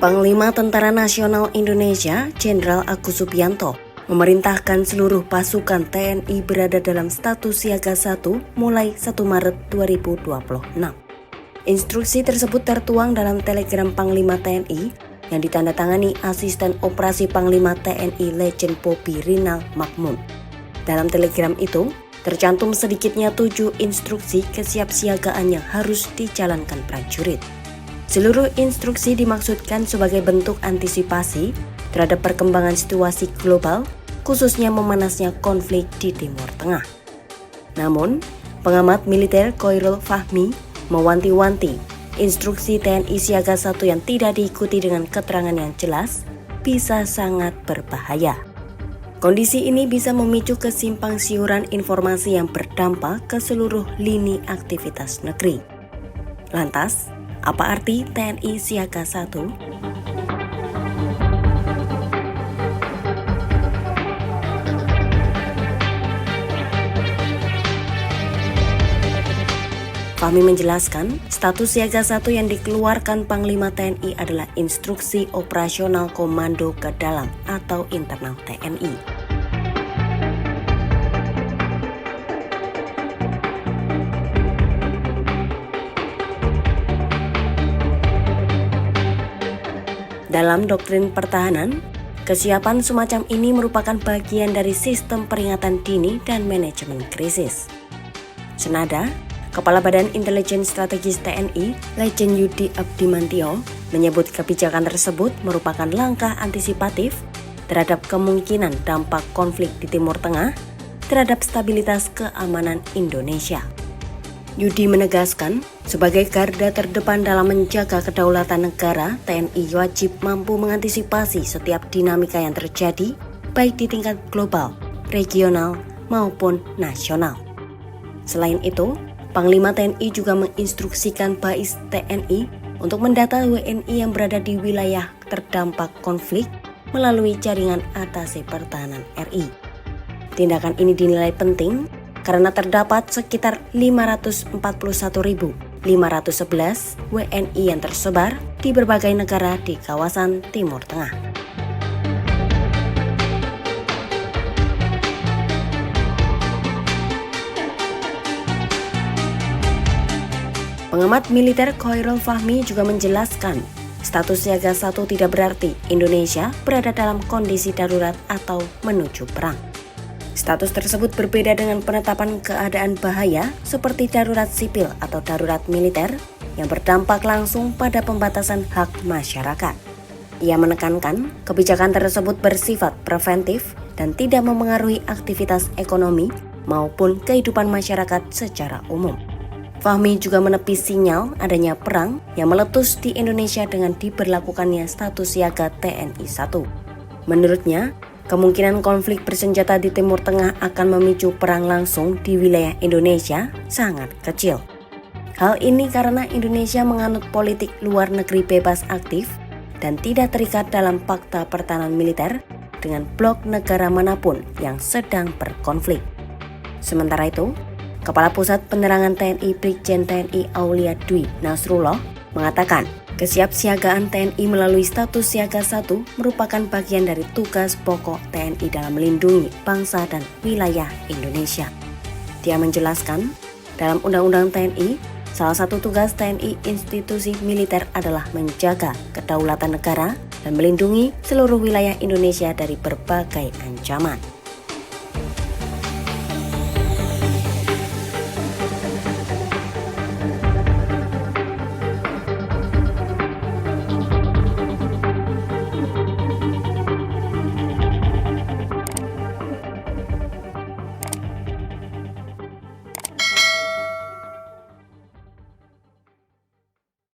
Panglima Tentara Nasional Indonesia, Jenderal Agus Subianto, memerintahkan seluruh pasukan TNI berada dalam status siaga 1 mulai 1 Maret 2026. Instruksi tersebut tertuang dalam telegram Panglima TNI yang ditandatangani Asisten Operasi Panglima TNI Letjen Popi Rinal Magmun. Dalam telegram itu, tercantum sedikitnya 7 instruksi kesiapsiagaan yang harus dijalankan prajurit. Seluruh instruksi dimaksudkan sebagai bentuk antisipasi terhadap perkembangan situasi global, khususnya memanasnya konflik di Timur Tengah. Namun, pengamat militer Khoirul Fahmi mewanti-wanti instruksi TNI Siaga 1 yang tidak diikuti dengan keterangan yang jelas bisa sangat berbahaya. Kondisi ini bisa memicu kesimpang siuran informasi yang berdampak ke seluruh lini aktivitas negeri. Lantas, apa arti TNI Siaga 1? Fahmi menjelaskan, status siaga 1 yang dikeluarkan Panglima TNI adalah instruksi operasional komando ke dalam atau internal TNI. Dalam doktrin pertahanan, kesiapan semacam ini merupakan bagian dari sistem peringatan dini dan manajemen krisis. Senada, Kepala Badan Intelijen Strategis TNI, Letjen Yudi Abdimantio, menyebut kebijakan tersebut merupakan langkah antisipatif terhadap kemungkinan dampak konflik di Timur Tengah terhadap stabilitas keamanan Indonesia. Yudi menegaskan, sebagai garda terdepan dalam menjaga kedaulatan negara, TNI wajib mampu mengantisipasi setiap dinamika yang terjadi, baik di tingkat global, regional, maupun nasional. Selain itu, Panglima TNI juga menginstruksikan Bais TNI untuk mendata WNI yang berada di wilayah terdampak konflik melalui jaringan atase pertahanan RI. Tindakan ini dinilai penting karena terdapat sekitar 541.511 WNI yang tersebar di berbagai negara di kawasan Timur Tengah. Pengamat militer Khoirul Fahmi juga menjelaskan, status siaga 1 tidak berarti Indonesia berada dalam kondisi darurat atau menuju perang. Status tersebut berbeda dengan penetapan keadaan bahaya seperti darurat sipil atau darurat militer yang berdampak langsung pada pembatasan hak masyarakat. Ia menekankan kebijakan tersebut bersifat preventif dan tidak memengaruhi aktivitas ekonomi maupun kehidupan masyarakat secara umum. Fahmi juga menepis sinyal adanya perang yang meletus di Indonesia dengan diberlakukannya status siaga TNI 1. Menurutnya, kemungkinan konflik bersenjata di Timur Tengah akan memicu perang langsung di wilayah Indonesia sangat kecil. Hal ini karena Indonesia menganut politik luar negeri bebas aktif dan tidak terikat dalam fakta pertahanan militer dengan blok negara manapun yang sedang berkonflik. Sementara itu, Kepala Pusat Penerangan TNI Brigjen TNI Aulia Dwi Nasrullah mengatakan, kesiapsiagaan TNI melalui status siaga 1 merupakan bagian dari tugas pokok TNI dalam melindungi bangsa dan wilayah Indonesia. Dia menjelaskan, dalam Undang-Undang TNI, salah satu tugas TNI institusi militer adalah menjaga kedaulatan negara dan melindungi seluruh wilayah Indonesia dari berbagai ancaman.